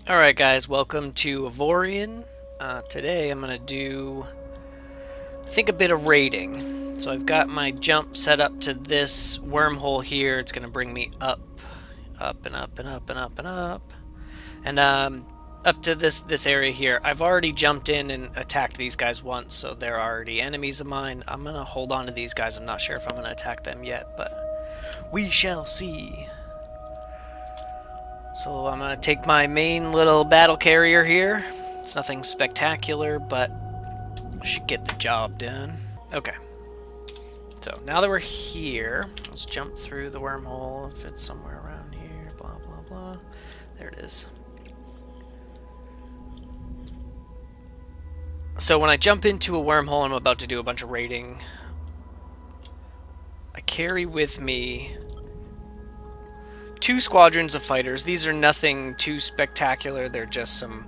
Alright guys, welcome to Avorion. Today I'm going to do, I think, a bit of raiding. So I've got my jump set up to this wormhole here. It's going to bring me up, up and up and up and up and up. And up to this area here. I've already jumped in and attacked these guys once, so they're already enemies of mine. I'm going to hold on to these guys. I'm not sure if I'm going to attack them yet, but we shall see. So I'm going to take my main little battle carrier here. It's nothing spectacular, but I should get the job done. Okay. So now that we're here, let's jump through the wormhole. If it's somewhere around here, blah, blah, blah. There it is. So when I jump into a wormhole, I'm about to do a bunch of raiding. I carry with me 2 squadrons of fighters. These are nothing too spectacular. They're just some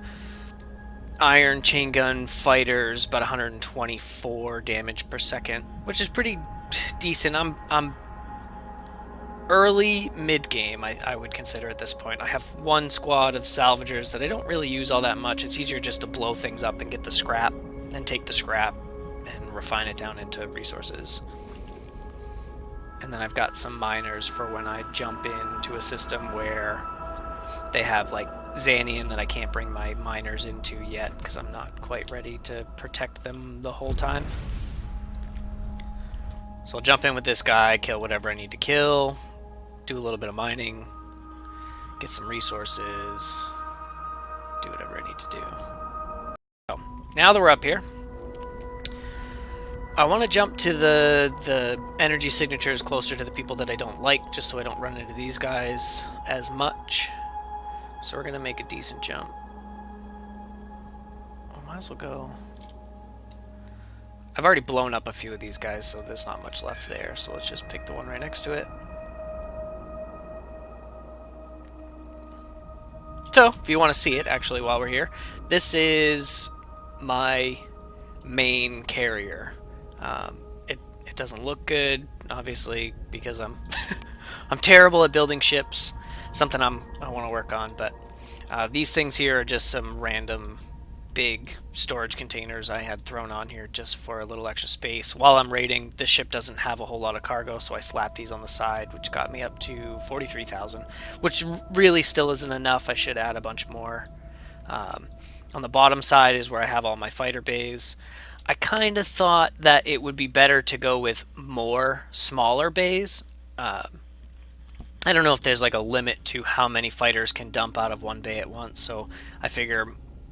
iron chain gun fighters, about 124 damage per second, which is pretty decent. I'm early mid game, I would consider at this point. I have 1 squad of salvagers that I don't really use all that much. It's easier just to blow things up and get the scrap, then take the scrap and refine it down into resources. And then I've got some miners for when I jump into a system where they have like Xanian that I can't bring my miners into yet because I'm not quite ready to protect them the whole time. So I'll jump in with this guy, kill whatever I need to kill, do a little bit of mining, get some resources, do whatever I need to do. So now that we're up here, I want to jump to the energy signatures closer to the people that I don't like, just so I don't run into these guys as much. So we're going to make a decent jump. I might as well go. I've already blown up a few of these guys, so there's not much left there. So let's just pick the one right next to it. So, if you want to see it, actually, while we're here, this is my main carrier. It doesn't look good, obviously, because I'm I'm terrible at building ships. Something I want to work on, but these things here are just some random big storage containers I had thrown on here just for a little extra space. While I'm raiding, this ship doesn't have a whole lot of cargo, so I slapped these on the side, which got me up to 43,000, which really still isn't enough. I should add a bunch more. On the bottom side is where I have all my fighter bays. I kind of thought that it would be better to go with more smaller bays. I don't know if there's like a limit to how many fighters can dump out of one bay at once, so I figure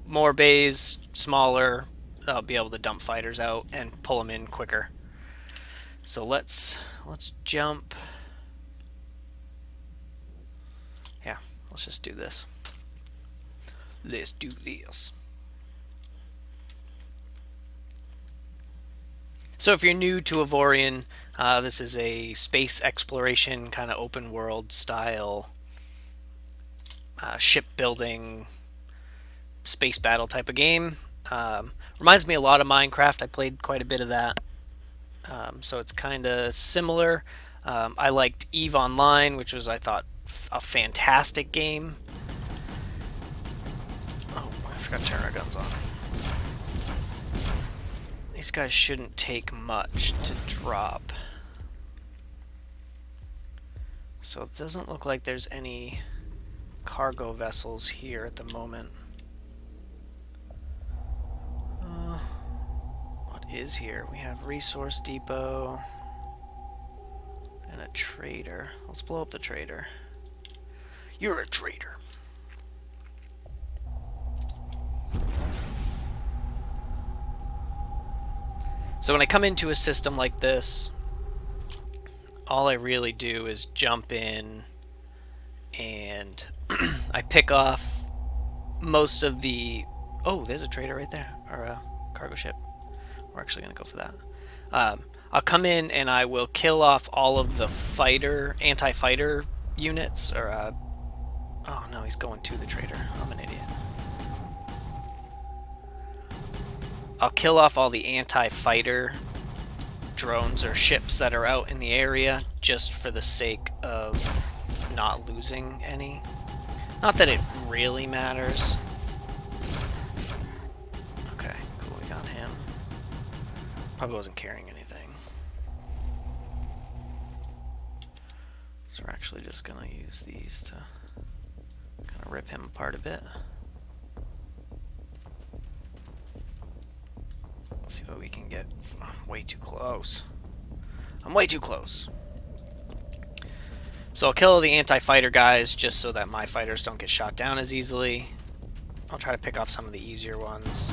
more bays, smaller, I'll be able to dump fighters out and pull them in quicker. So let's jump. Yeah, let's just do this. Let's do this. So if you're new to Avorion, this is a space exploration kind of open world style shipbuilding space battle type of game. Reminds me a lot of Minecraft. I played quite a bit of that. So it's kind of similar. I liked EVE Online, which was, I thought, a fantastic game. Oh, I forgot to turn our guns on. These guys shouldn't take much to drop. So it doesn't look like there's any cargo vessels here at the moment. What is here? We have resource depot and a trader. Let's blow up the trader. You're a traitor. So when I come into a system like this, all I really do is jump in and I pick off most of the... Oh, there's a trader right there, or a cargo ship. We're actually going to go for that. I'll come in and I will kill off all of the anti-fighter units, or... Oh no, he's going to the trader. I'm an idiot. I'll kill off all the anti-fighter drones or ships that are out in the area just for the sake of not losing any. Not that it really matters. Okay, cool, we got him. Probably wasn't carrying anything. So we're actually just gonna use these to kind of rip him apart a bit. Let's see what we can get. I'm way too close. I'm way too close. So I'll kill the anti-fighter guys just so that my fighters don't get shot down as easily. I'll try to pick off some of the easier ones.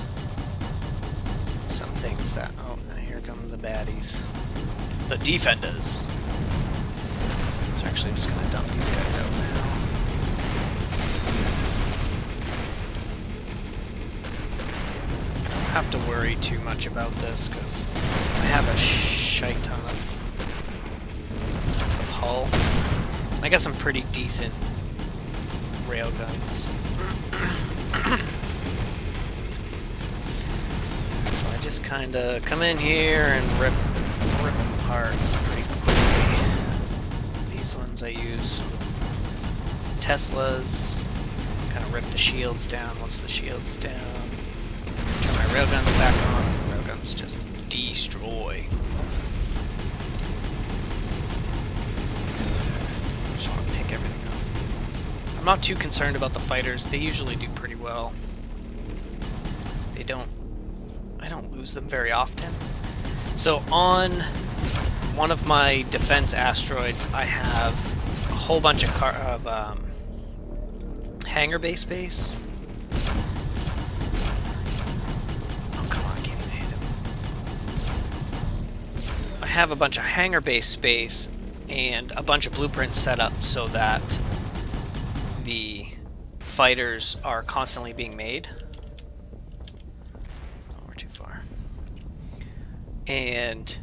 Some things that... Oh, here come the baddies. The defenders. So we're actually just going to dump these guys out now. I don't have to worry too much about this because I have a shite ton of hull. I got some pretty decent railguns. So I just kind of come in here and rip them apart pretty quickly. These ones I use Teslas, kind of rip the shields down. Once the shield's down, turn my railguns back on. Railguns just destroy. Just want to pick everything up. I'm not too concerned about the fighters. They usually do pretty well. I don't lose them very often. So on one of my defense asteroids, I have a whole bunch of hangar base space. Oh, come on, I can't even hit him. I have a bunch of hangar base space and a bunch of blueprints set up so that the fighters are constantly being made. Oh, we're too far. And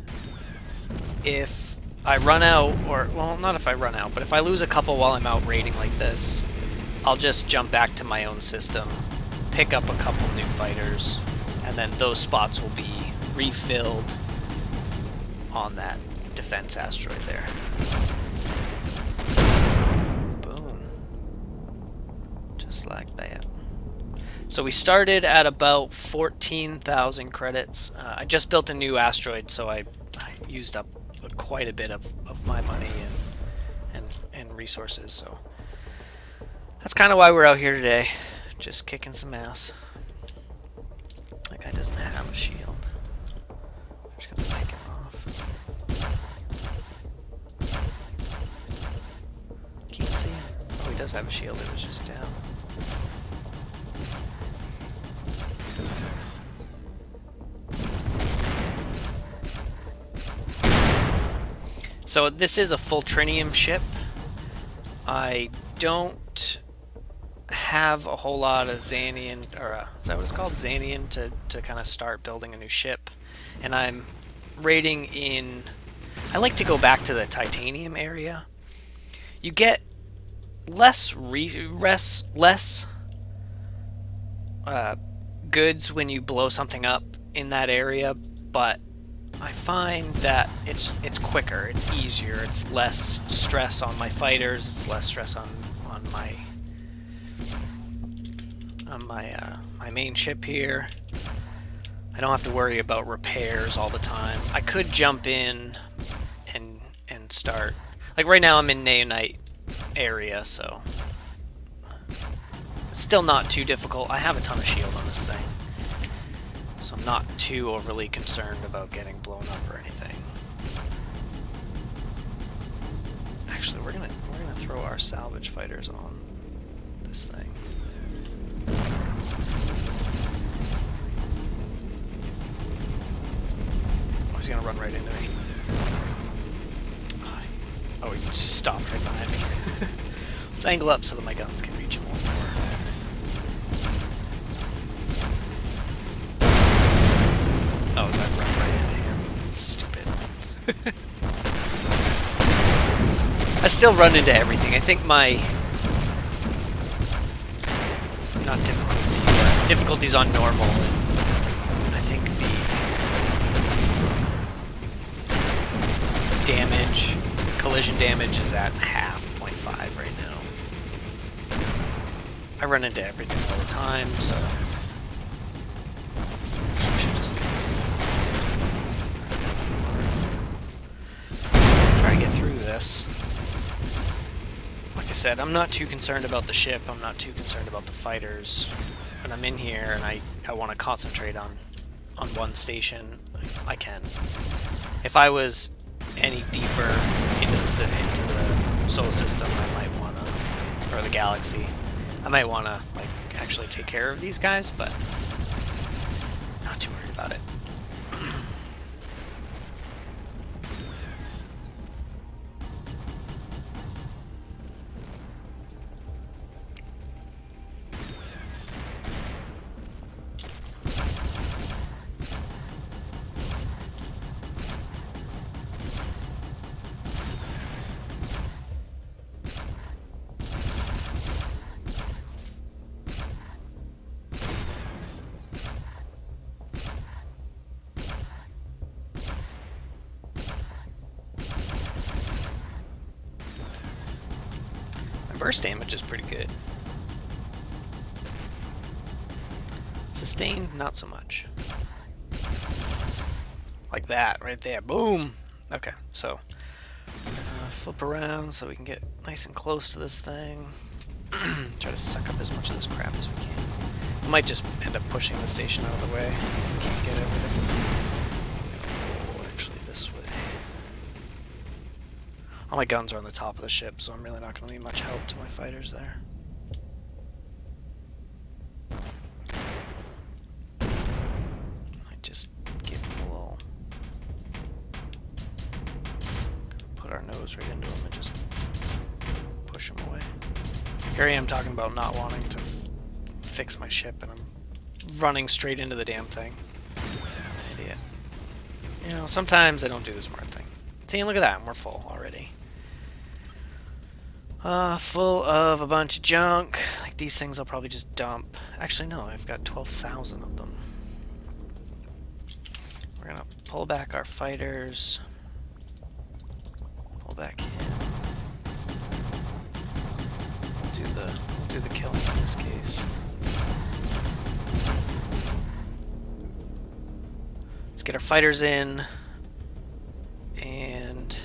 if I run out, or, well, not if I run out, but if I lose a couple while I'm out raiding like this, I'll just jump back to my own system, pick up a couple new fighters, and then those spots will be refilled on that defense asteroid there. Boom. Just like that. So we started at about 14,000 credits. I just built a new asteroid, so I used up quite a bit of my money and resources. So that's kind of why we're out here today, just kicking some ass. That guy doesn't have a shield. I'm just gonna take him off. Can't see him. Oh, he does have a shield. It was just down. So this is a full trinium ship. I don't have a whole lot of Xanian, or is that what it's called? Xanian to kind of start building a new ship. And I'm raiding in... I like to go back to the titanium area. You get less goods when you blow something up in that area, but I find that it's quicker, it's easier, it's less stress on my fighters, it's less stress on my main ship here. I don't have to worry about repairs all the time. I could jump in and start, like right now I'm in Neonite area, so it's still not too difficult. I have a ton of shield on this thing, so I'm not too overly concerned about getting blown up or anything. Actually, we're gonna throw our salvage fighters on this thing. Oh, he's gonna run right into me. Oh, he just stopped right behind me. Let's angle up so that my guns can reach him a little more. Oh, is that run right into him? Stupid. I still run into everything. I think my... not difficulty, but difficulty's on normal. And I think the damage, collision damage is at half, 0.5 right now. I run into everything all the time, so I should just leave this. Try to get through this. Like I said, I'm not too concerned about the ship. I'm not too concerned about the fighters. When I'm in here and I want to concentrate on one station, I can. If I was any deeper into the solar system, I might want to, or the galaxy, I might want to like actually take care of these guys, but not too worried about it. Burst damage is pretty good. Sustained, not so much. Like that, right there. Boom! Okay, so flip around so we can get nice and close to this thing. Try to suck up as much of this crap as we can. We might just end up pushing the station out of the way if we can't get everything. Oh, actually, this way. All my guns are on the top of the ship, so I'm really not going to be much help to my fighters there. Might just give them a little... Put our nose right into them and just push them away. Here I am talking about not wanting to fix my ship, and I'm running straight into the damn thing. I'm an idiot. You know, sometimes I don't do the smart thing. See, look at that, we're full already. Full of a bunch of junk. Like these things I'll probably just dump. Actually, no, I've got 12,000 of them. We're gonna pull back our fighters. Pull back in. We'll do the killing in this case. Let's get our fighters in. And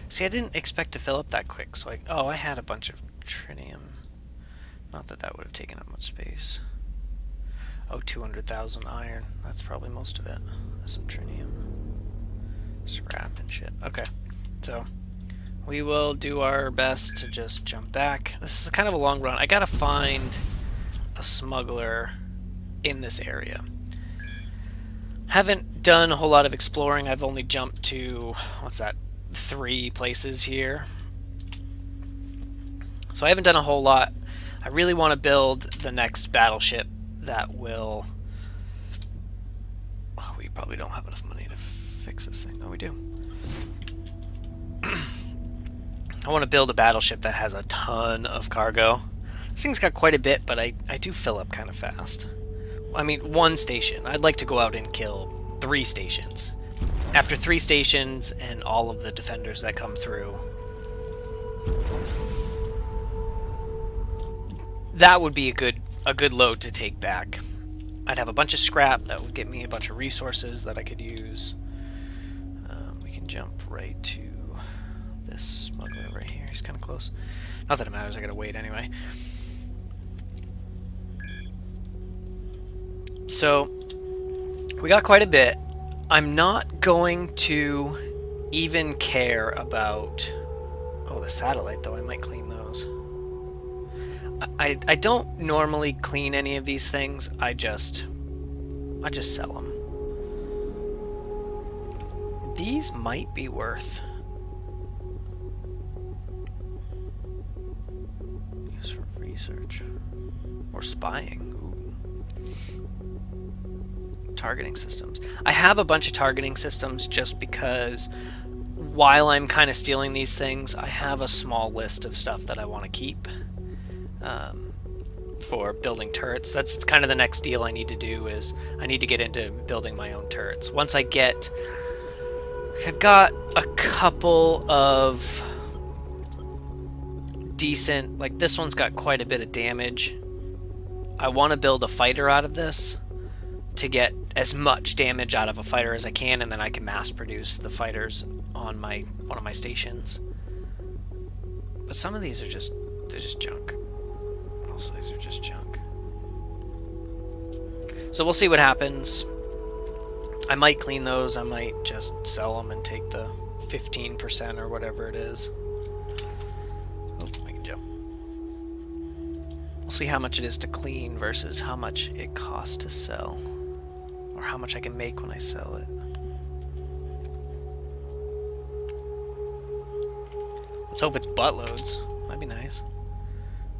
see, I didn't expect to fill up that quick, so I had a bunch of tritium. Not that that would have taken up much space. Oh, 200,000 iron. That's probably most of it. Some tritium. Scrap and shit. Okay, so we will do our best to just jump back. This is kind of a long run. I gotta find a smuggler in this area. Haven't done a whole lot of exploring. I've only jumped to, what's that, 3 places here. So I haven't done a whole lot. I really want to build the next battleship that will... Oh, we probably don't have enough money to fix this thing. No, we do. I want to build a battleship that has a ton of cargo. This thing's got quite a bit, but I do fill up kind of fast. I mean, 1 station. I'd like to go out and kill 3 stations. After 3 stations and all of the defenders that come through, that would be a good load to take back. I'd have a bunch of scrap that would get me a bunch of resources that I could use. We can jump right to this smuggler right here. He's kind of close. Not that it matters. I gotta wait anyway. So we got quite a bit. I'm not going to even care about... Oh, the satellite, though. I might clean those. I don't normally clean any of these things. I just sell them. These might be worth... Use for research. Or spying. Targeting systems. I have a bunch of targeting systems just because while I'm kind of stealing these things, I have a small list of stuff that I want to keep for building turrets. That's kind of the next deal I need to do, is I need to get into building my own turrets. Once I get... I've got a couple of decent, like this one's got quite a bit of damage. I want to build a fighter out of this to get as much damage out of a fighter as I can, and then I can mass produce the fighters on one of my stations. But some of these are they're just junk. Most of these are just junk. So we'll see what happens. I might clean those, I might just sell them and take the 15% or whatever it is. Oh, I can jump. We'll see how much it is to clean versus how much it costs to sell. Or how much I can make when I sell it. Let's hope it's buttloads. That'd be nice.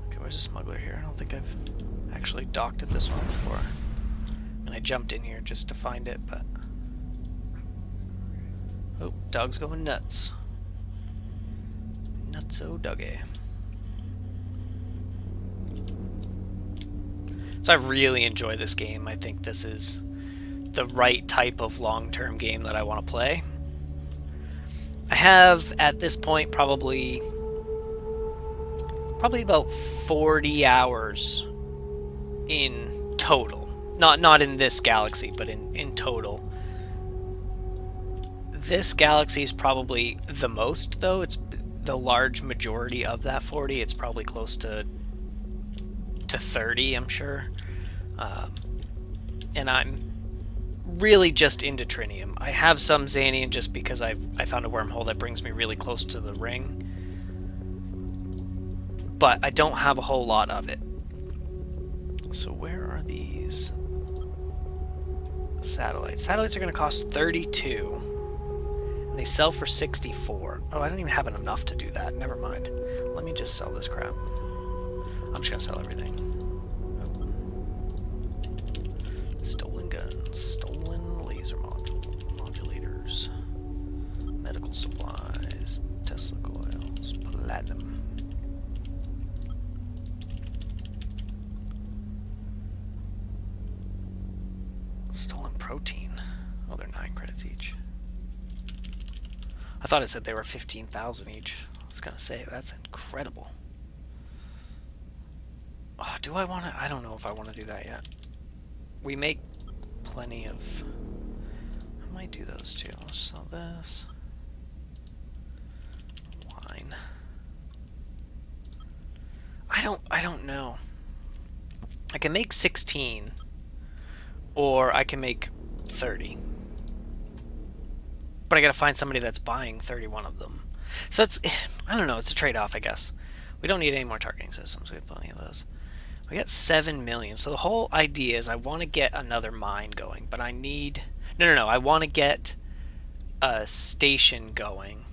Okay, where's the smuggler here? I don't think I've actually docked at this one before. And I jumped in here just to find it, but... Oh, dog's going nuts. Nutso doggy. So I really enjoy this game. I think this is the right type of long-term game that I want to play. I have, at this point, probably about 40 hours in total. Not in this galaxy, but in total. This galaxy is probably the most, though. It's the large majority of that 40. It's probably close to 30, I'm sure. And I'm really just into Trinium. I have some Xanian just because I found a wormhole that brings me really close to the ring. But I don't have a whole lot of it. So where are these satellites? Satellites are going to cost 32. And they sell for 64. Oh, I don't even have enough to do that. Never mind. Let me just sell this crap. I'm just going to sell everything. Stolen guns, stolen laser modulators, medical supplies, Tesla coils, platinum. Stolen protein. Oh, they're 9 credits each. I thought it said they were 15,000 each. I was gonna say, that's incredible. Oh, do I want to? I don't know if I want to do that yet. We make plenty of... I might do those too. Let's sell this. Wine. I don't know. I can make 16. Or I can make 30. But I gotta find somebody that's buying 31 of them. So it's... I don't know. It's a trade-off, I guess. We don't need any more targeting systems. We have plenty of those. We got 7 million. So the whole idea is I want to get another mine going, but I need... No. I want to get a station going,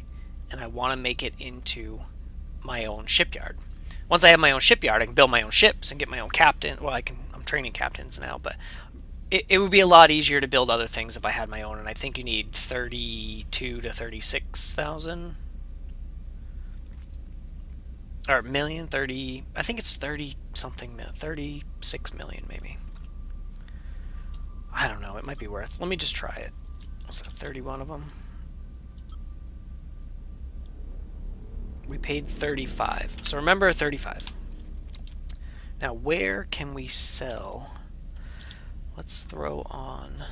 and I want to make it into my own shipyard. Once I have my own shipyard, I can build my own ships and get my own captain. Well, I'm training captains now, but it would be a lot easier to build other things if I had my own, and I think you need 32 to 36,000. Or million, 30, I think it's 30 something, 36 million maybe. I don't know, it might be worth. Let me just try it. Was that 31 of them? We paid 35. So remember 35. Now where can we sell? Let's throw on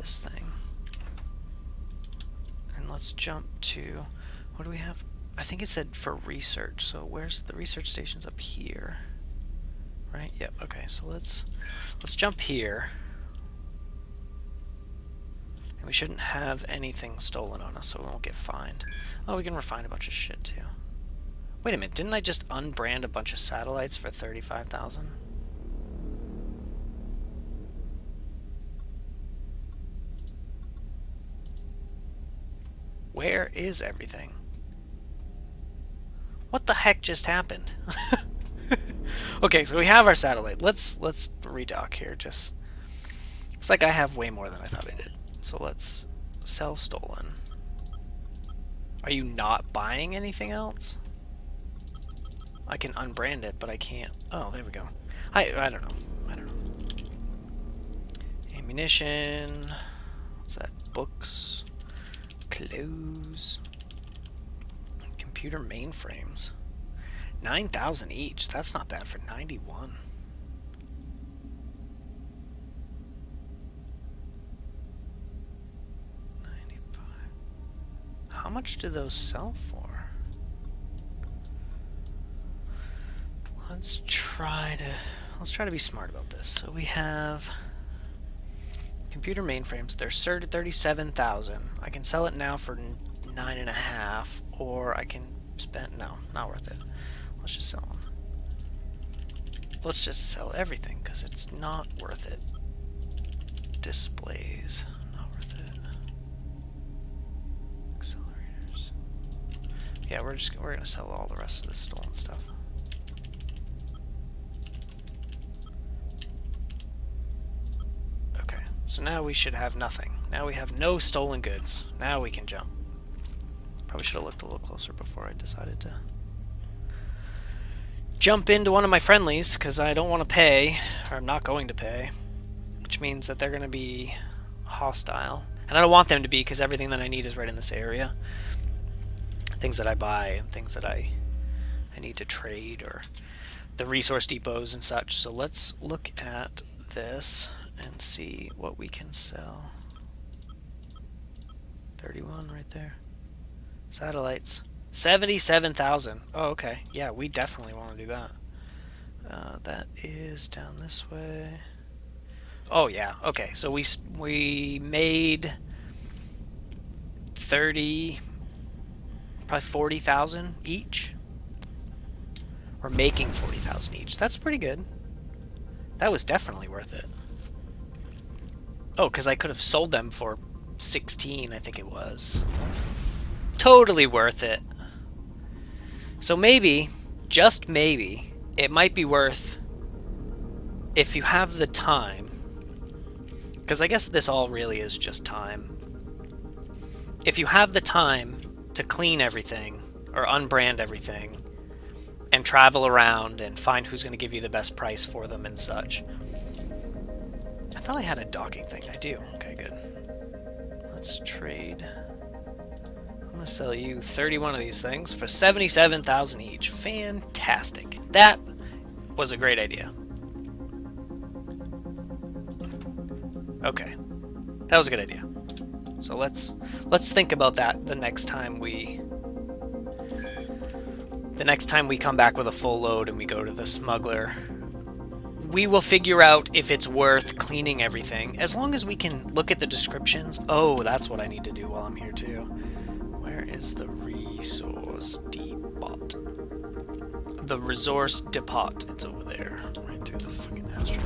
this thing. And let's jump to, what do we have? I think it said for research, so where's the research station's up here? Right? Yep, okay, so let's jump here. And we shouldn't have anything stolen on us, so we won't get fined. Oh, we can refine a bunch of shit too. Wait a minute, didn't I just unbrand a bunch of satellites for 35,000? Where is everything? What the heck just happened? Okay, so we have our satellite. Let's redock here. Just it's like I have way more than I thought I did. So let's sell stolen. Are you not buying anything else? I can unbrand it, but I can't. Oh, there we go. I don't know. I don't know. Ammunition. What's that? Books. Clothes. computer mainframes. 9,000 each. That's not bad for 91. How much do those sell for? Let's try to be smart about this. So we have computer mainframes. They're certed at 37,000. I can sell it now for 9.5, or I can spend not worth it. Let's just sell them. Let's just sell everything because it's not worth it. Displays, not worth it. Accelerators. Yeah, we're gonna sell all the rest of the stolen stuff. Okay, so now we should have nothing. Now we have no stolen goods. Now we can jump. Probably should have looked a little closer before I decided to jump into one of my friendlies, because I don't want to pay, or I'm not going to pay, which means that they're going to be hostile. And I don't want them to be, because everything that I need is right in this area. Things that I buy and things that I need to trade, or the resource depots and such. So let's look at this and see what we can sell. 31 right there. Satellites. 77,000. Oh, okay. Yeah, we definitely want to do that. That is down this way. Oh, yeah. Okay, so we made 30, probably 40,000 each. We're making 40,000 each. That's pretty good. That was definitely worth it. Oh, because I could have sold them for 16, I think it was. Totally worth it. So maybe, just maybe, it might be worth, if you have the time, because I guess this all really is just time. If you have the time to clean everything, or unbrand everything, and travel around and find who's going to give you the best price for them and such. I thought I had a docking thing. I do. Okay, good. Let's trade. I'm going to sell you 31 of these things for 77,000 each. Fantastic. That was a great idea. Okay. That was a good idea. So let's think about that the next time we come back with a full load and we go to the smuggler. We will figure out if it's worth cleaning everything, as long as we can look at the descriptions. Oh, that's what I need to do while I'm here too. Where is the resource depot? The resource depot. It's over there, right through the fucking astro.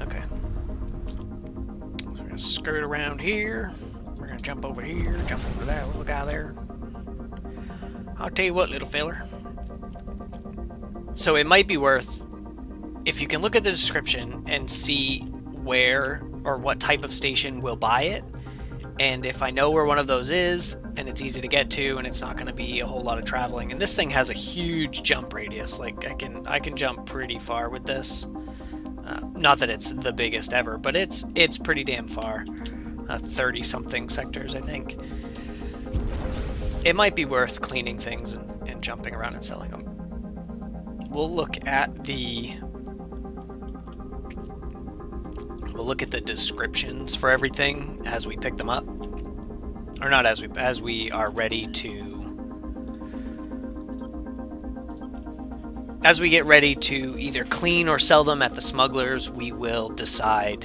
Okay. So we're gonna skirt around here. We're gonna jump over here, jump over that little guy there. I'll tell you what, little feller. So it might be worth, if you can look at the description and see where or what type of station will buy it, and if I know where one of those is, and it's easy to get to, and it's not going to be a whole lot of traveling, and this thing has a huge jump radius, like I can jump pretty far with this. Not that it's the biggest ever, but it's pretty damn far. 30-something sectors, I think. It might be worth cleaning things and jumping around and selling them. We'll look at the descriptions for everything as we pick them up, or not as we are ready to. As we get ready to either clean or sell them at the smugglers, we will decide.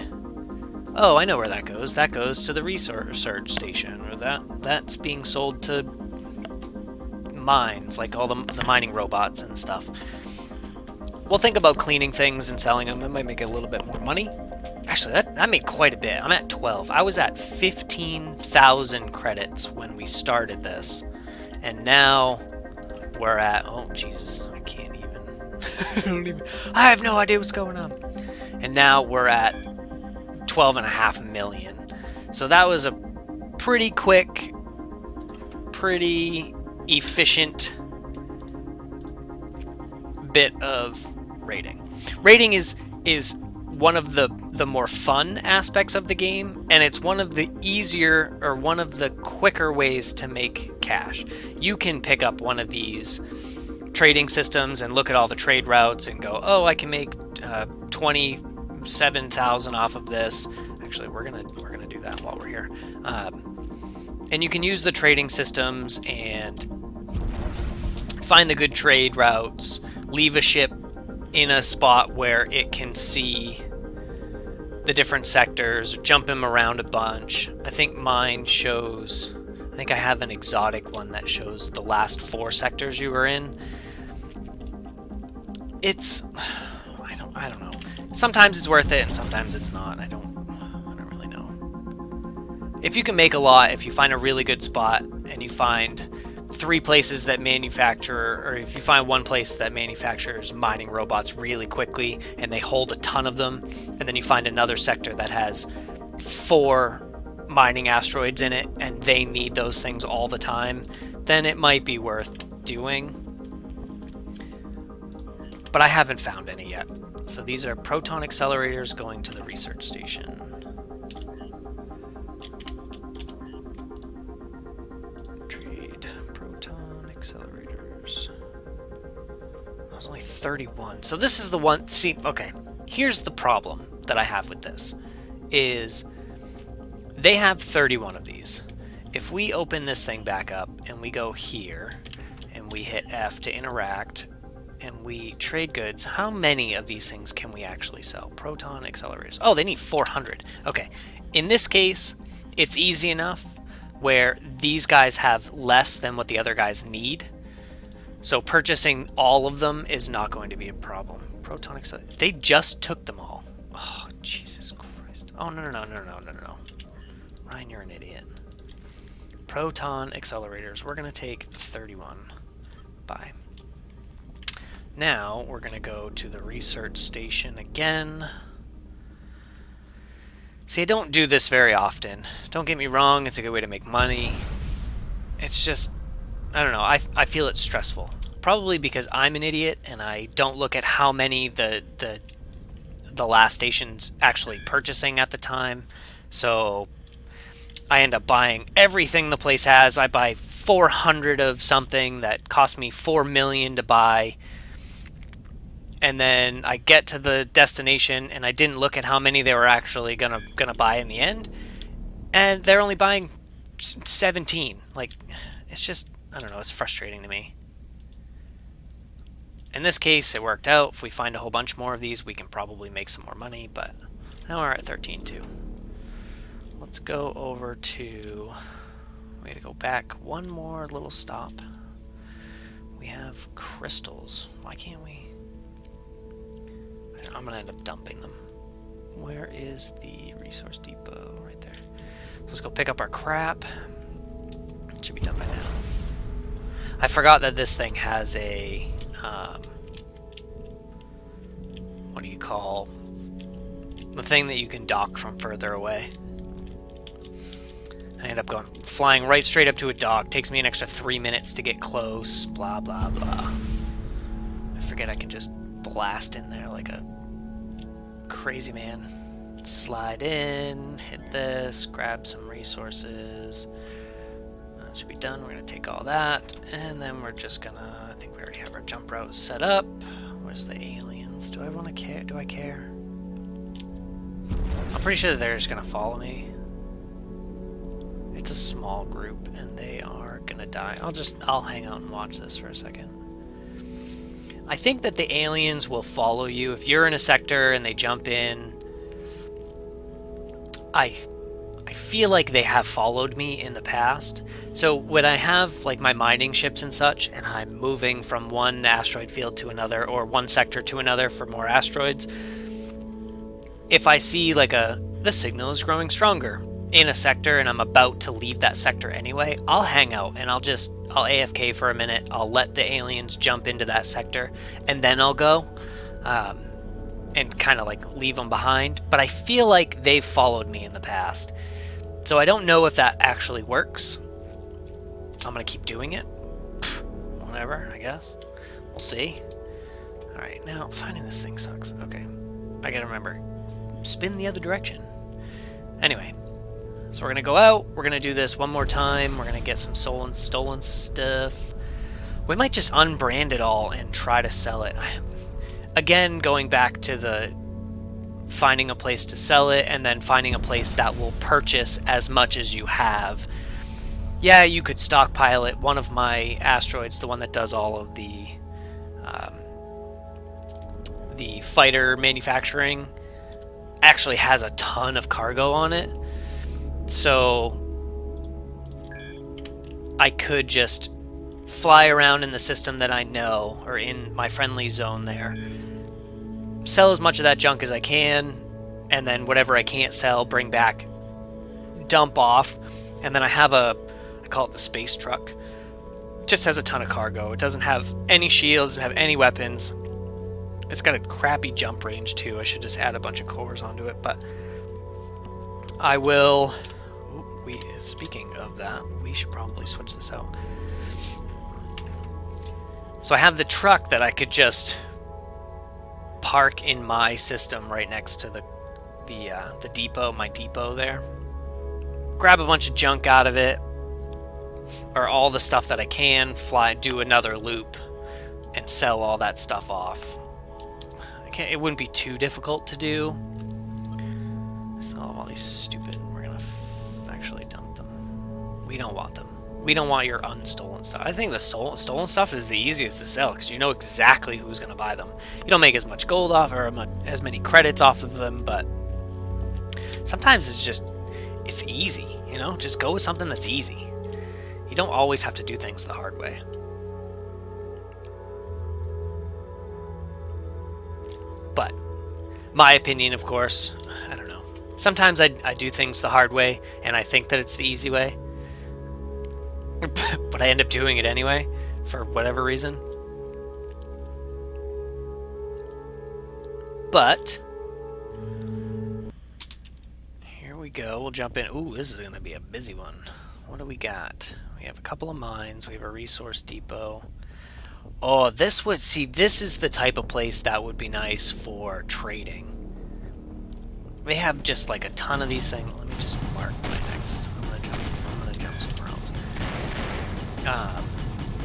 Oh, I know where that goes. That goes to the research station, or that's being sold to mines, like all the mining robots and stuff. We'll think about cleaning things and selling them. It might make a little bit more money. Actually, that made quite a bit. I'm at 12. I was at 15,000 credits when we started this, and now we're at, oh Jesus, I can't even. I have no idea what's going on. And now we're at 12.5 million. So that was a pretty quick, pretty efficient bit of raiding. Raiding is one of the more fun aspects of the game, and it's one of the easier or one of the quicker ways to make cash. You can pick up one of these trading systems and look at all the trade routes and go, oh, I can make 27,000 off of this. Actually, we're gonna do that while we're here. And you can use the trading systems and find the good trade routes, leave a ship in a spot where it can see the different sectors, jump them around a bunch. I think mine shows, I think I have an exotic one that shows the last 4 sectors you were in. It's, I don't know. Sometimes it's worth it and sometimes it's not. I don't really know. If you can make a lot, if you find a really good spot and you find 3 places that manufacture, or if you find one place that manufactures mining robots really quickly and they hold a ton of them, and then you find another sector that has 4 mining asteroids in it and they need those things all the time, then it might be worth doing. But I haven't found any yet. So these are proton accelerators going to the research station. Trade proton accelerators. That was only 31. So this is the one. See, okay. Here's the problem that I have with this. Is they have 31 of these. If we open this thing back up and we go here and we hit F to interact and we trade goods, how many of these things can we actually sell? Proton accelerators. Oh, they need 400. Okay. In this case, it's easy enough where these guys have less than what the other guys need. So purchasing all of them is not going to be a problem. Proton accelerators. They just took them all. Oh, Jesus Christ. Oh, no. Ryan, you're an idiot. Proton accelerators. We're going to take 31. Bye. Now we're going to go to the research station again. See, I don't do this very often. Don't get me wrong, it's a good way to make money. It's just, I don't know, I feel it's stressful. Probably because I'm an idiot and I don't look at how many the last station's actually purchasing at the time. So I end up buying everything the place has. I buy 400 of something that cost me 4 million to buy. And then I get to the destination and I didn't look at how many they were actually gonna buy in the end, and they're only buying 17. Like, it's just, I don't know, it's frustrating to me. In this case, it worked out. If we find a whole bunch more of these, we can probably make some more money, but now we're at 13 too. Let's go over to, we gotta go back one more little stop. We have crystals. Why can't we? I'm gonna end up dumping them. Where is the resource depot? Right there. Let's go pick up our crap. It should be done by now. I forgot that this thing has a what do you call the thing that you can dock from further away. I end up flying right straight up to a dock. Takes me an extra 3 minutes to get close. Blah blah blah. I forget I can just blast in there like a crazy man. Slide in, hit this, grab some resources. That should be done. We're going to take all that, and then we're just going to, I think we already have our jump route set up. Where's the aliens? Do I want to care? Do I care? I'm pretty sure that they're just going to follow me. It's a small group, and they are going to die. I'll hang out and watch this for a second. I think that the aliens will follow you. If you're in a sector and they jump in, I feel like they have followed me in the past. So when I have like my mining ships and such, and I'm moving from one asteroid field to another, or one sector to another for more asteroids, if I see like the signal is growing stronger in a sector and I'm about to leave that sector anyway, I'll hang out and I'll AFK for a minute. I'll let the aliens jump into that sector and then I'll go and kind of like leave them behind. But I feel like they've followed me in the past. So I don't know if that actually works. I'm going to keep doing it. Whatever, I guess. We'll see. Alright, now finding this thing sucks. Okay. I gotta remember. spin the other direction. Anyway, so we're going to go out. We're going to do this one more time. We're going to get some stolen stuff. We might just unbrand it all and try to sell it. Again, going back to the finding a place to sell it and then finding a place that will purchase as much as you have. Yeah, you could stockpile it. One of my asteroids, the one that does all of the fighter manufacturing, actually has a ton of cargo on it. So I could just fly around in the system that I know, or in my friendly zone there, sell as much of that junk as I can, and then whatever I can't sell, bring back, dump off, and then I have I call it the space truck. It just has a ton of cargo. It doesn't have any shields, doesn't have any weapons. It's got a crappy jump range too. I should just add a bunch of cores onto it, but I will... Speaking of that, we should probably switch this out. So I have the truck that I could just park in my system right next to the depot, my depot there. Grab a bunch of junk out of it, or all the stuff that I can, do another loop, and sell all that stuff off. It wouldn't be too difficult to do. Sell all these stupid. We're gonna actually dump them. We don't want them. We don't want your unstolen stuff. I think the stolen stuff is the easiest to sell because you know exactly who's going to buy them. You don't make as much gold off or as many credits off of them, but sometimes it's easy, you know? Just go with something that's easy. You don't always have to do things the hard way. But my opinion, of course, I don't know. Sometimes I do things the hard way and I think that it's the easy way. But I end up doing it anyway, for whatever reason. But here we go. We'll jump in. Ooh, this is going to be a busy one. What do we got? We have a couple of mines. We have a resource depot. Oh, this is the type of place that would be nice for trading. They have just like a ton of these things. Let me just mark my next. I'm gonna jump somewhere else.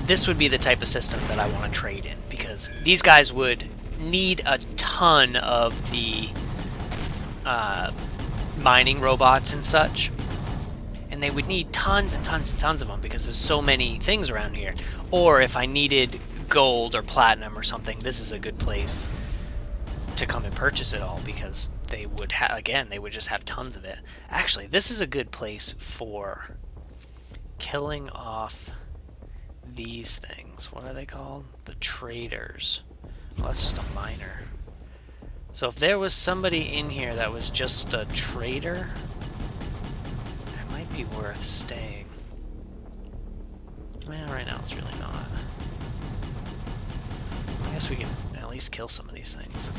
This would be the type of system that I want to trade in, because these guys would need a ton of the mining robots and such, and they would need tons and tons and tons of them because there's so many things around here. Or if I needed gold or platinum or something, this is a good place to come and purchase it all, because they would they would just have tons of it. Actually, this is a good place for killing off these things. What are they called? The traders. Well, that's just a miner. So if there was somebody in here that was just a trader, it might be worth staying. Man, right now it's really not. I guess we can at least kill some of these things.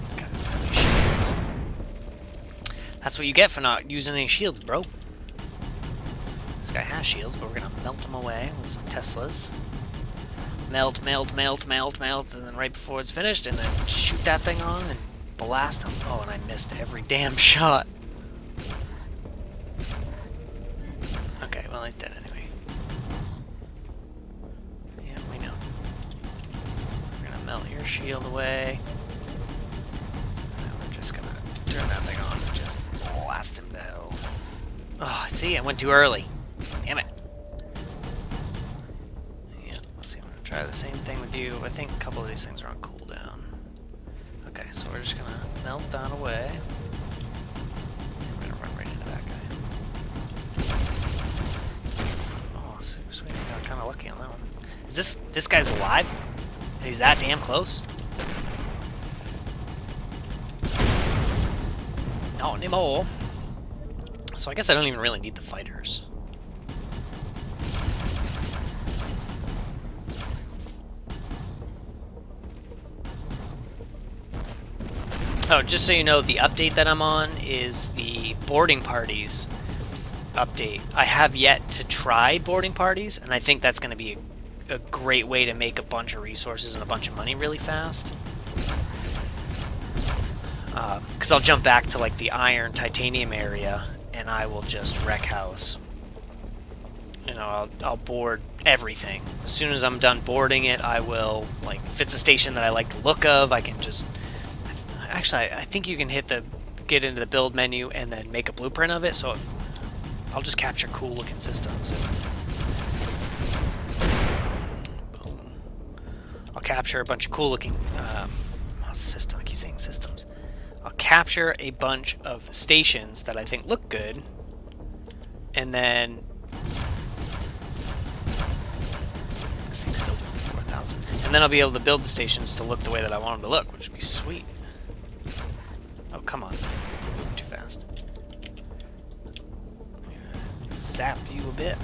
It's got heavy shields. That's what you get for not using any shields, bro. This guy has shields, but we're gonna melt them away with some Teslas. Melt, melt, melt, melt, melt, and then right before it's finished, and then shoot that thing on and blast them. Oh, and I missed every damn shot. Okay, well, he's dead anyway. Yeah, we know. We're gonna melt your shield away. And we're just gonna turn that thing on and just blast him to hell. Oh, see, I went too early. Damn it. Yeah, let's see, I'm gonna try the same thing with you. I think a couple of these things are on cooldown. Okay, so we're just gonna melt that away. I'm gonna run right into that guy. Oh, sweet, I got kinda lucky on that one. Is this guy's alive? He's that damn close? Not anymore. So I guess I don't even really need the fighters. Oh, just so you know, the update that I'm on is the boarding parties update. I have yet to try boarding parties, and I think that's going to be a great way to make a bunch of resources and a bunch of money really fast. Because I'll jump back to like the iron titanium area and I will just wreck house. You know, I'll board everything. As soon as I'm done boarding it, I will, like, if it's a station that I like the look of, I can just... Actually, I think you can get into the build menu and then make a blueprint of it, so I'll just capture cool looking systems. Boom. I'll capture a bunch of cool looking system. I keep saying systems. I'll capture a bunch of stations that I think look good, and then this thing's still doing 4,000. And then I'll be able to build the stations to look the way that I want them to look, which would be sweet. Oh, come on. Moving too fast. Zap you a bit.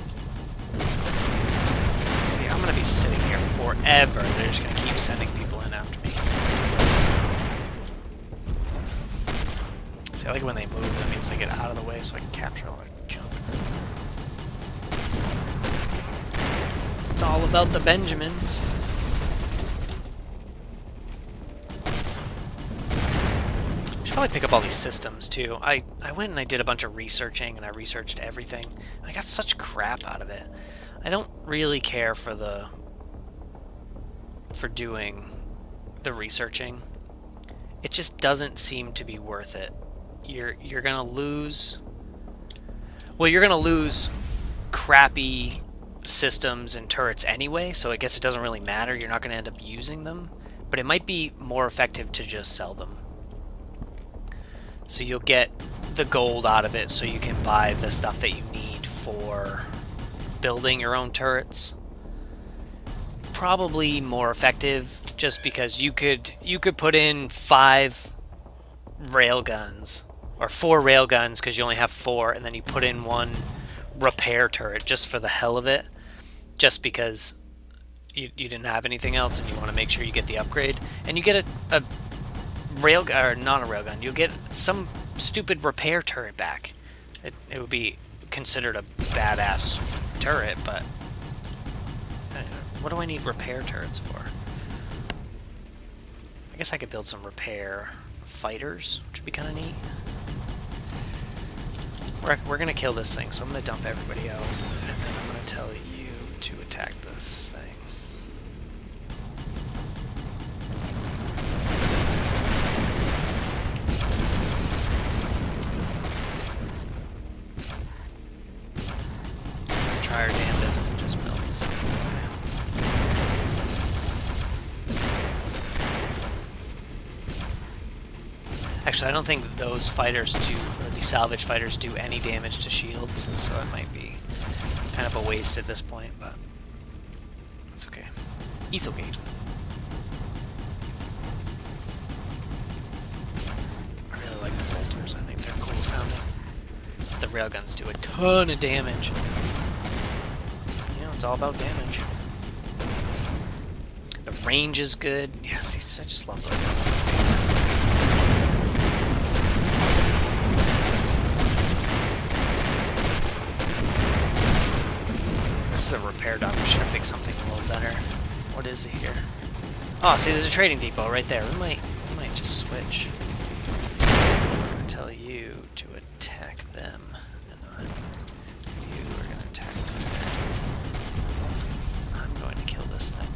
See, I'm going to be sitting here forever. They're just going to keep sending people in after me. See, I like when they move, that means they get out of the way so I can capture all their junk. It's all about the Benjamins. I should probably pick up all these systems too. I went and I did a bunch of researching and I researched everything. I got such crap out of it. I don't really care for doing the researching. It just doesn't seem to be worth it. You're gonna lose. Well, you're gonna lose crappy systems and turrets anyway, so I guess it doesn't really matter. You're not gonna end up using them, but it might be more effective to just sell them. So you'll get the gold out of it, so you can buy the stuff that you need for building your own turrets. Probably more effective, just because you could put in 5 railguns or 4 railguns because you only have 4, and then you put in 1 repair turret just for the hell of it, just because you didn't have anything else and you want to make sure you get the upgrade, and you get a railgun, or not a railgun, you'll get some stupid repair turret back. It would be considered a badass turret, but what do I need repair turrets for? I guess I could build some repair fighters, which would be kind of neat. We're gonna kill this thing, so I'm gonna dump everybody out, and then I'm gonna tell you to attack this thing. Try our damnedest to just melt this thing away. Actually, I don't think those fighters do, or the salvage fighters do any damage to shields, so it might be kind of a waste at this point, but that's okay. It's okay. I really like the bolters. I think they're cool sounding. The railguns do a ton of damage. You know, it's all about damage. The range is good. Yeah, see, I just love those things. This is a repair dock. We should pick something a little better. What is it here? Oh, see, there's a trading depot right there. We might just switch. I'm gonna tell you to attack them, and you are gonna attack them. I'm going to kill this thing.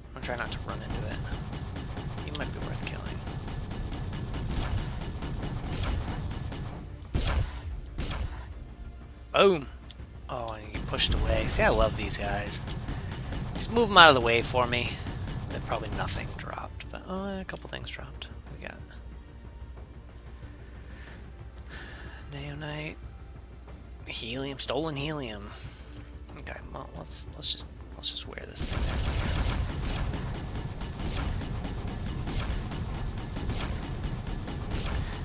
I'm gonna try not to run into it. He might be worth killing. Boom! Oh, and you get pushed away. See, I love these guys. Just move them out of the way for me. Then probably nothing dropped, but oh, a couple things dropped. We got Neonite, helium, stolen helium. Okay, well, let's just wear this thing down.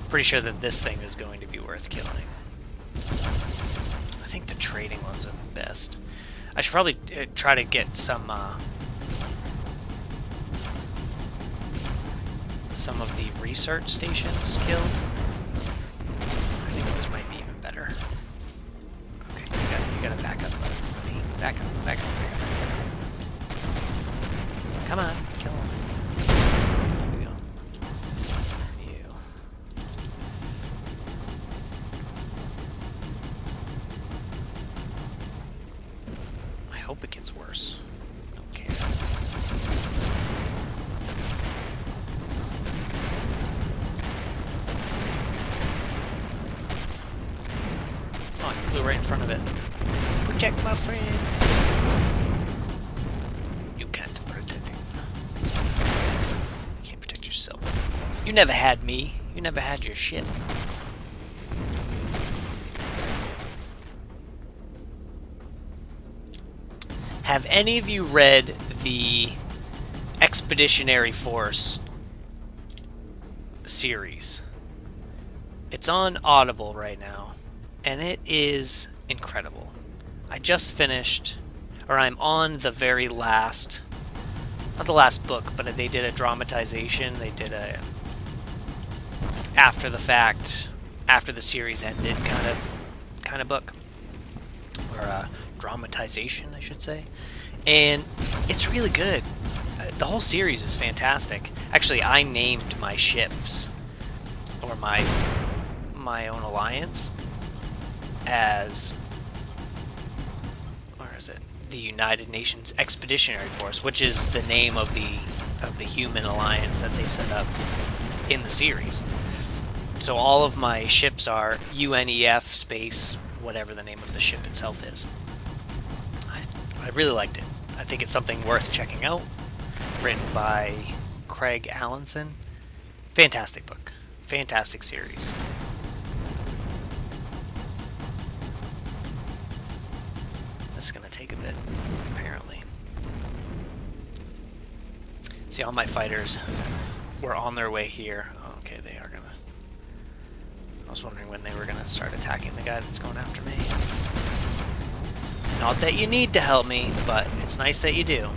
Pretty sure that this thing is going to be worth killing. I think the trading ones are the best. I should probably try to get some of the research stations killed. I think those might be even better. Okay, you gotta back up, buddy. Back up, back up, back up. Come on, kill him. There we go. You. I hope it gets worse. Don't care. Oh, he flew right in front of it. Protect my friend. You can't protect him. You can't protect yourself. You never had me. You never had your shit. Have any of you read the Expeditionary Force series? It's on Audible right now, and it is incredible. I just finished, or I'm on the very last, not the last book, but they did a dramatization. They did a after the fact, after the series ended kind of book, or a dramatization, I should say. And it's really good. The whole series is fantastic. Actually, I named my ships, or my own alliance, as, where is it? The United Nations Expeditionary Force, which is the name of the human alliance that they set up in the series. So all of my ships are UNEF space, whatever the name of the ship itself is. I really liked it. I think it's something worth checking out. Written by Craig Allenson. Fantastic book. Fantastic series. This is going to take a bit, apparently. See, all my fighters were on their way here. Oh, okay, they are going to... I was wondering when they were going to start attacking the guy that's going after me. Not that you need to help me, but it's nice that you do.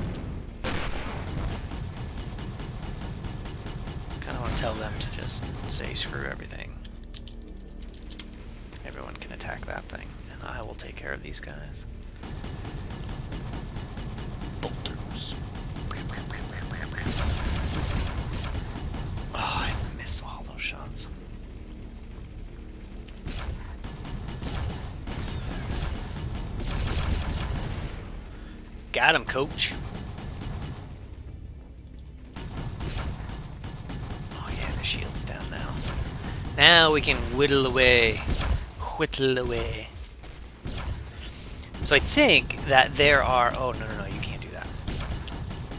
Kind of want to tell them to just say screw everything. Everyone can attack that thing, and I will take care of these guys. Bolters. Oh, I missed all those shots. Got him, coach. Oh yeah, the shield's down now. Now we can whittle away. Whittle away. So I think that there are... Oh, no, you can't do that.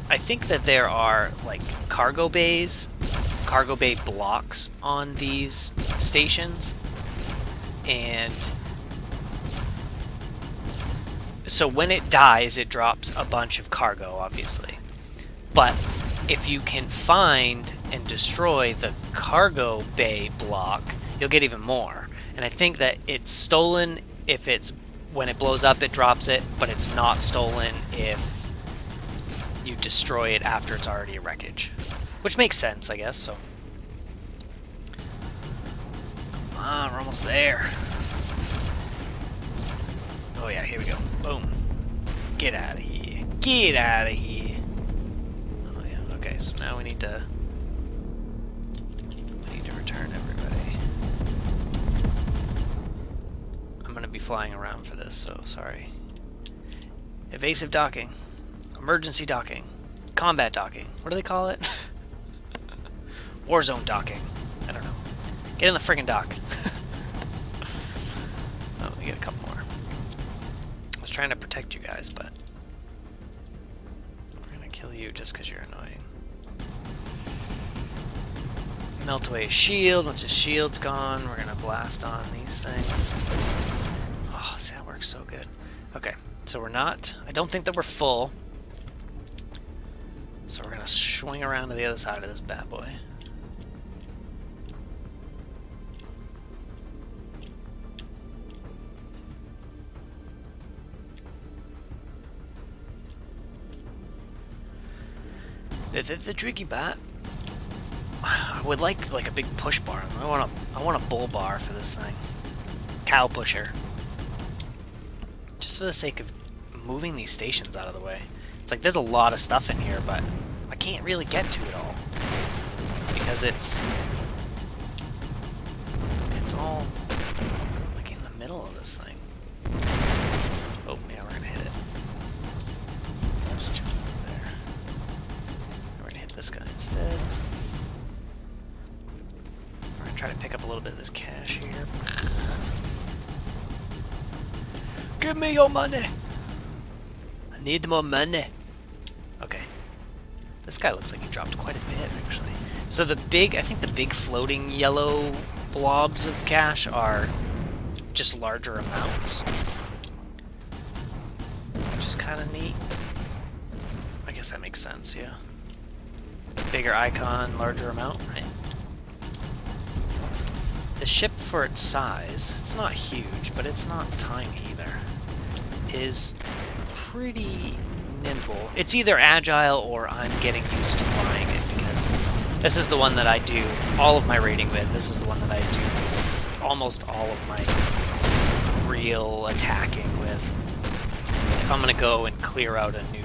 I think that there are, like, cargo bay blocks on these stations. And... so when it dies, it drops a bunch of cargo, obviously. But if you can find and destroy the cargo bay block, you'll get even more. And I think that it's stolen if it's... when it blows up, it drops it, but it's not stolen if you destroy it after it's already a wreckage. Which makes sense, I guess, so... Come on, we're almost there. Oh yeah, here we go. Boom. Get out of here. Get out of here. Oh yeah, okay, so now we need to return everybody. I'm gonna be flying around for this, so sorry. Evasive docking. Emergency docking. Combat docking. What do they call it? Warzone docking. I don't know. Get in the friggin' dock. Oh, we get a couple more. I was trying to protect you guys, but I'm gonna kill you just because you're annoying. Melt away his shield. Once his shield's gone, we're gonna blast on these things. Oh, see, that works so good. Okay, so we're not... I don't think that we're full. So we're gonna swing around to the other side of this bad boy. The tricky bat. I would like a big push bar. I want a bull bar for this thing. Cow pusher. Just for the sake of moving these stations out of the way. It's like there's a lot of stuff in here, but I can't really get to it all. Because it's all like in the middle of this thing. Oh, yeah, we're gonna hit it. Just jump over there. We're gonna hit this guy instead. We're gonna try to pick up a little bit of this cash here. Give me your money! I need more money. Okay. This guy looks like he dropped quite a bit, actually. So I think the big floating yellow blobs of cash are just larger amounts. Which is kind of neat. I guess that makes sense, yeah. Bigger icon, larger amount, right? The ship for its size, it's not huge, but it's not tiny either, is pretty nimble. It's either agile or I'm getting used to flying it, because this is the one that I do all of my raiding with. This is the one that I do almost all of my real attacking with. If I'm gonna go and clear out a new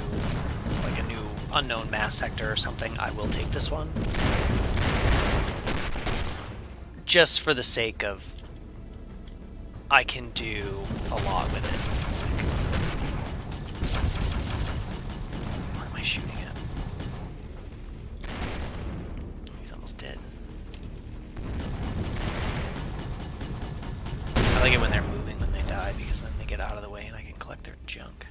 unknown mass sector or something, I will take this one. Just for the sake of I can do a lot with it. Where am I shooting at? He's almost dead. I like it when they're moving when they die, because then they get out of the way and I can collect their junk.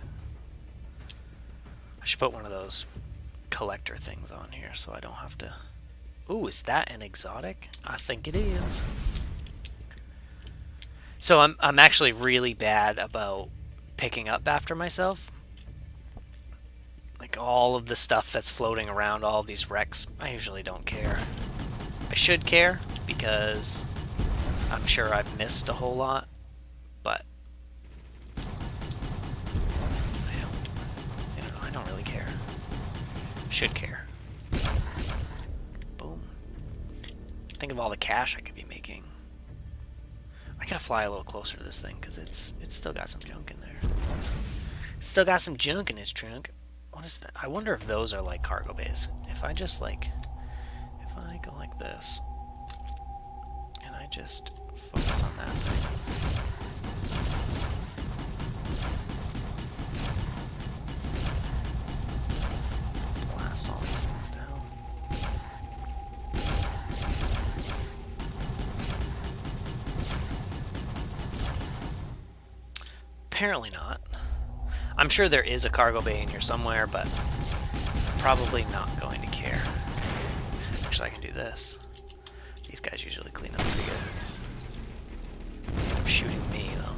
I should put one of those collector things on here so I don't have to... Ooh, is that an exotic? I think it is. So I'm actually really bad about picking up after myself. Like all of the stuff that's floating around, all of these wrecks, I usually don't care. I should care because I'm sure I've missed a whole lot, but I don't really care. Should care. Boom. Think of all the cash I could be making. I gotta fly a little closer to this thing because it's still got some junk in there. It's still got some junk in its trunk. What is that? I wonder if those are like cargo bays. If I just like, if I go like this, and I just focus on that thing. Blast all these things down. Apparently not. I'm sure there is a cargo bay in here somewhere, but I'm probably not going to care. Actually, I can do this. These guys usually clean up pretty good. They end up shooting me, though.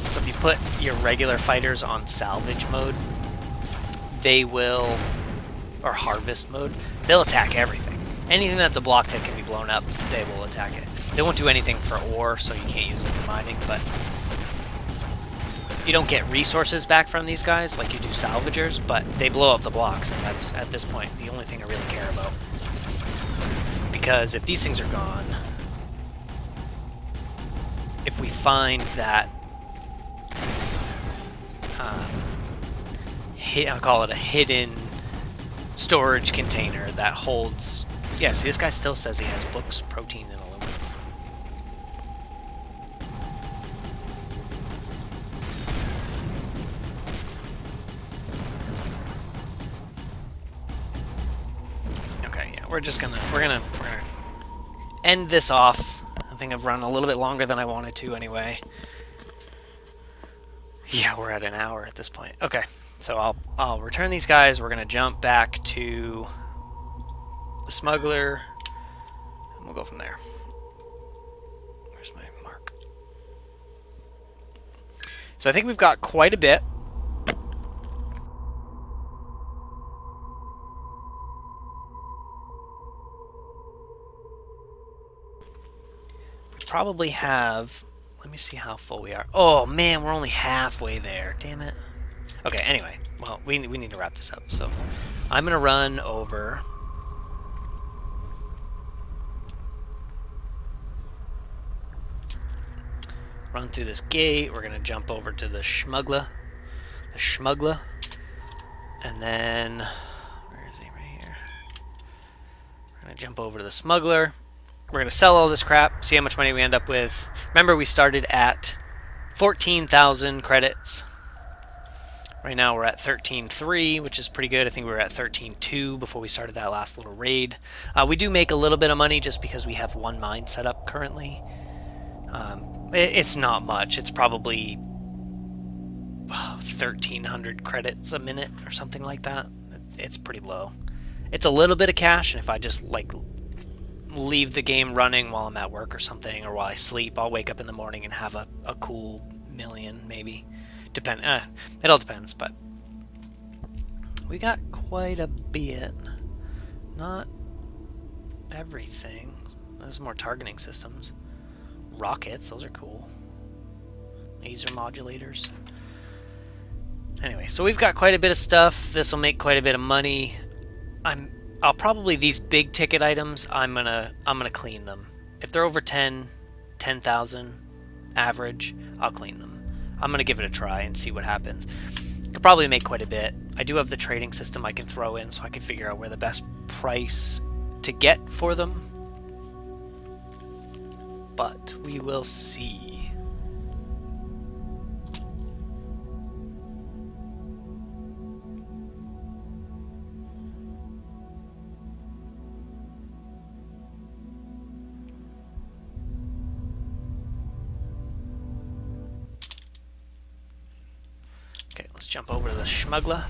So if you put your regular fighters on salvage mode, they will, or harvest mode, they'll attack everything. Anything that's a block that can be blown up, they will attack it. They won't do anything for ore, so you can't use them for mining, but you don't get resources back from these guys like you do salvagers, but they blow up the blocks, and that's, at this point, the only thing I really care about. Because if these things are gone, if we find that, I'll call it a hidden storage container that holds... Yeah, see, this guy still says he has books, protein, and aluminum. We're gonna end this off. I think I've run a little bit longer than I wanted to anyway. Yeah, we're at an hour at this point. Okay, so I'll return these guys. We're gonna jump back to the smuggler, and we'll go from there. Where's my mark? So I think we've got quite a bit. Probably have, let me see how full we are. Oh man, we're only halfway there. Damn it. Okay, anyway, well, we need to wrap this up. So I'm gonna run over. Run through this gate. We're gonna jump over to the smuggler. the smuggler. And then, where is he? Right here. We're going to jump over to the smuggler. We're going to sell all this crap, see how much money we end up with. Remember, we started at 14,000 credits. Right now we're at 13.3, which is pretty good. I think we were at 13.2 before we started that last little raid. We do make a little bit of money just because we have one mine set up currently. It's not much. It's probably 1,300 credits a minute or something like that. It's pretty low. It's a little bit of cash, and if I just like leave the game running while I'm at work or something, or while I sleep, I'll wake up in the morning and have a cool million, maybe. It all depends, but we got quite a bit. Not everything. There's more targeting systems. Rockets, those are cool. Laser modulators. Anyway, so we've got quite a bit of stuff. This will make quite a bit of money. I'll probably, these big ticket items, I'm gonna clean them. If they're over 10,000 average, I'll clean them. I'm gonna give it a try and see what happens. Could probably make quite a bit. I do have the trading system I can throw in, so I can figure out where the best price to get for them. But we will see. Okay, let's jump over to the smuggler.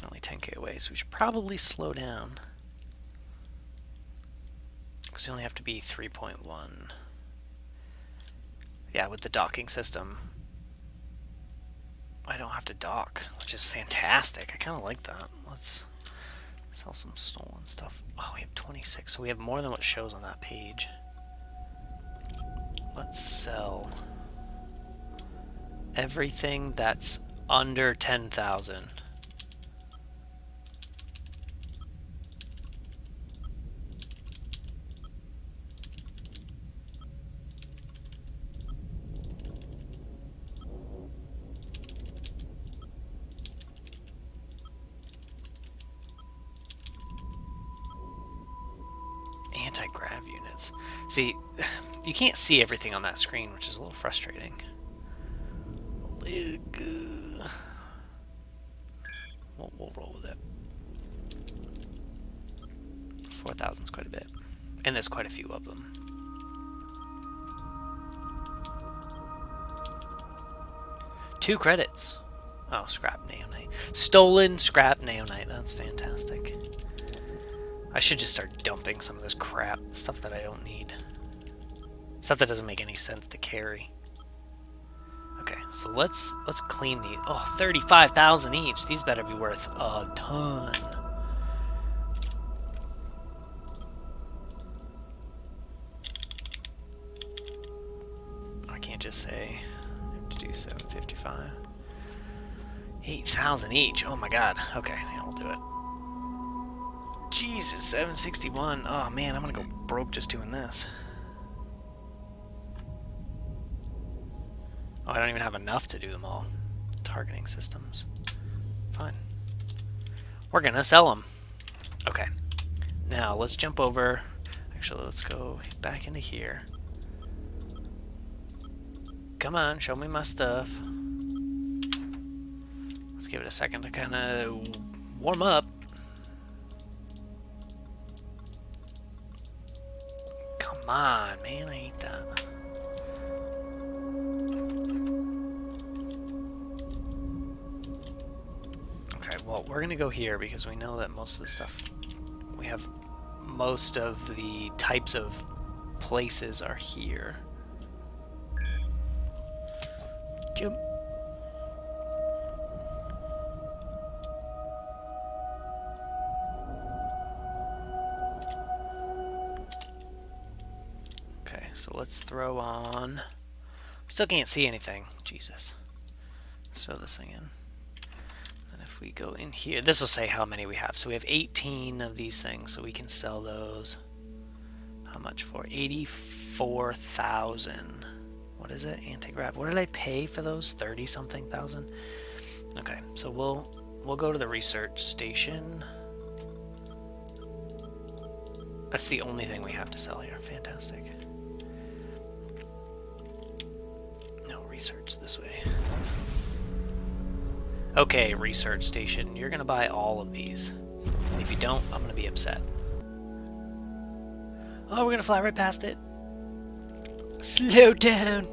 Only 10k away, so we should probably slow down. Because we only have to be 3.1. Yeah, with the docking system, I don't have to dock, which is fantastic. I kind of like that. Let's sell some stolen stuff. Oh, we have 26, so we have more than what shows on that page. Let's sell everything that's under 10,000. Anti-grav units. See, you can't see everything on that screen, which is a little frustrating. We'll roll with it. 4,000 is quite a bit. And there's quite a few of them. Two credits. Oh, scrap neonite. Stolen scrap neonite. That's fantastic. I should just start dumping some of this crap, stuff that I don't need. Stuff that doesn't make any sense to carry. Okay, so let's clean these. Oh, 35,000 each. These better be worth a ton. I can't just say I have to do 755. 8,000 each. Oh my god. Okay, yeah, I'll do it. Jesus, 761. Oh man, I'm gonna go broke just doing this. Oh, I don't even have enough to do them all. Targeting systems. Fine. We're gonna sell them. Okay. Now, let's jump over. Actually, let's go back into here. Come on, show me my stuff. Let's give it a second to kind of warm up. Come on, man, I hate that. Okay, well, we're gonna go here because we know that most of the stuff, we have most of the types of places are here. Jump. Okay, so let's throw on. Still can't see anything. Jesus. Let's throw this thing in. And if we go in here, this will say how many we have. So we have 18 of these things, so we can sell those. How much for? 84,000. What is it? Anti-grav. What did I pay for those? 30 something thousand. Okay, so we'll go to the research station. That's the only thing we have to sell here. Fantastic. No, research this way. Okay, research station. You're gonna buy all of these. And if you don't, I'm gonna be upset. Oh, we're gonna fly right past it. Slow down.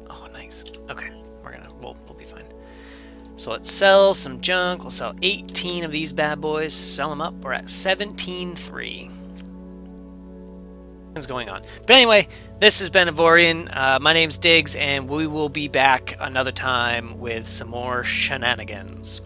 Oh, nice. Okay, we'll be fine. So let's sell some junk. We'll sell 18 of these bad boys. Sell them up. We're at 17.3. What's going on? But anyway, this has been Avorion. My name's Diggs, and we will be back another time with some more shenanigans.